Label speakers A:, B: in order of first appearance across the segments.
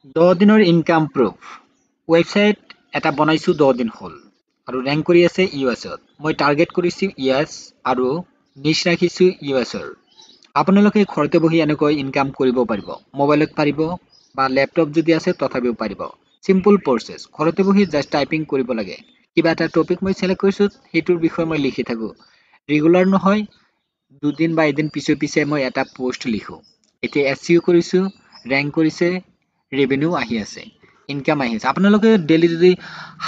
A: 10 দিনৰ income proof website এটা বনাইছো 10 দিন হ'ল আৰু ৰেংক কৰি আছে ইউএছত মই টাৰ্গেট কৰিছো ইউএছ আৰু নিচ ৰাখিছো ইউএছৰ আপোনালোকে ঘৰতে বহি এনেকৈ ইনকাম কৰিব পাৰিব মোবাইলত পাৰিব বা ল্যাপটপ যদি আছে তথাপিও পাৰিব সিম্পল প্ৰসেস ঘৰতে বহি জাস্ট টাইপিং কৰিব লাগে কিবা এটা টপিক মই সিলেক্ট কৰিছো হেতুৰ বিষয়ে মই লিখি থাকো ৰেগুলাৰ নহয় দুদিন বা এদিন পিছে মই এটা পোষ্ট লিখো এতিয়া এসইও কৰিছো ৰেংক কৰিছে ৰেভিনিউ আহি আছে ইনকাম আহি আছে আপোনালোকে ডেইলি যদি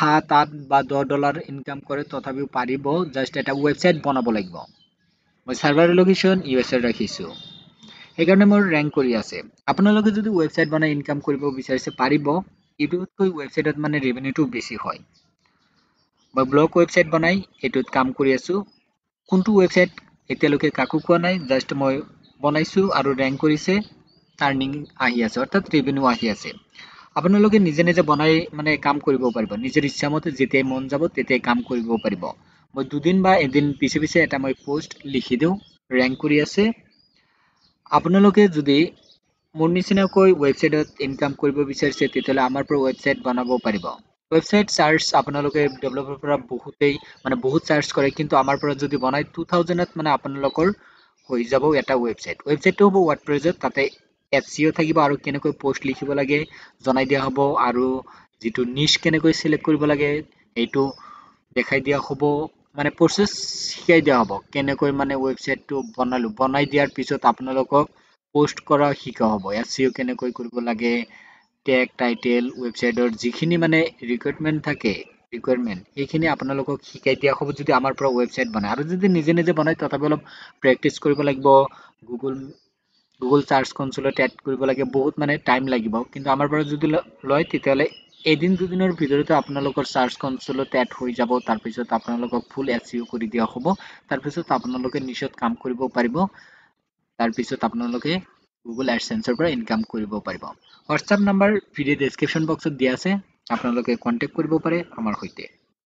A: 7 8 বা $10 ইনকাম কৰে তথাপিও পাৰিব জাস্ট এটা ৱেবছাইট বনাব লাগিব মই সাৰ্ভাৰ লোকেশন ইউএছ এ ৰাখিছো সেইকাৰণে মোৰ ৰেংক কৰি আছে আপোনালোকে যদি ৱেবছাইট বনাই ইনকাম কৰিব বিচাৰিছে পাৰিব ইউটিউবতকৈ ৱেবছাইটত মানে ৰেভিনিউটো বেছি হয় মই ব্লগ ৱেবছাইট বনাই এটোত কাম কৰি আছো কোনটো ৱেবছাইট এতিয়ালৈকে কাকো কোৱা নাই জাস্ট মই বনাইছো আৰু ৰেংক কৰিছে আৰ্নিং আহি আছে অৰ্থাৎ ৰেভিনিউ আহি আছে আপোনালোকে নিজে নিজে বনাই মানে কাম কৰিব পাৰিব নিজৰ ইচ্ছামতে যেতিয়াই মন যাব তেতিয়াই কাম কৰিব পাৰিব মই দুদিন বা এদিন পিছে এটা মই পোষ্ট লিখি দিও ৰেংক কৰি আছে আপোনালোকে যদি মোৰ নিচিনাকৈ ৱেবছাইটত ইনকাম কৰিব বিচাৰিছে তেতিয়াহলে আমাৰ পৰা ৱেবছাইট বনাব পাৰিব ৱেবছাইট চাৰ্জ আপোনালোকে ডেভেলপাৰৰ পৰা বহুত চাৰ্জ কৰে কিন্তু আমাৰ পৰা যদি বনাই 2000 ত মানে আপোনালোকৰ হৈ যাব এটা ৱেবছাইটটো হ'ব ওয়াৰ্ডপ্ৰেছত তাতে এসইও থাকিব আৰু কেনেকৈ পোষ্ট লিখিব লাগে জনাই দিয়া হ'ব আৰু যেটো নিশ কেনেকৈ সিলেক্ট কৰিব লাগে এইটো দেখাই দিয়া হ'ব মানে প্ৰসেস শিকাই দিয়া হ'ব কেনেকৈ মানে ৱেবছাইটটো বনাই দিয়াৰ পিছত আপোনালোকক পোষ্ট কৰা শিকা হ'ব এসইও কেনেকৈ কৰিব লাগে টেগ টাইটেল ৱেবছাইটৰ যিখিনি মানে ৰিকুৱাৰমেন্ট থাকে ৰিকুৱাৰমেন্ট এইখিনি আপোনালোকক শিকাই দিয়া হ'ব যদি আমাৰ পৰা ৱেবছাইট বনাই আৰু যদি নিজে নিজে বনাই তথাপি অলপ প্ৰেক্টিস কৰিব লাগিব গুগল সাৰ্চ কনসোলত এড কৰিব লাগে বহুত মানে টাইম লাগিব কিন্তু আমাৰ পৰা যদি লয় তেতিয়ালে এদিন দুদিনৰ ভিতৰতে আপোনালোকৰ সাৰ্চ কনসোলত এড হৈ যাব তাৰ পিছত আপোনালোকক ফুল এসইও কৰি দিয়া হ'ব তাৰ পিছত আপোনালোকে নিশত কাম কৰিব পাৰিব তাৰ পিছত আপোনালোকে গুগল এডসেন্সৰ পৰা ইনকাম কৰিব পাৰিব হোৱাটসঅ্যাপ নাম্বাৰ ভিডিও ডেসক্ৰিপশন বক্সত দিয়া আছে আপোনালোকে কন্টাক্ট কৰিব পাৰে আমাৰ সৈতে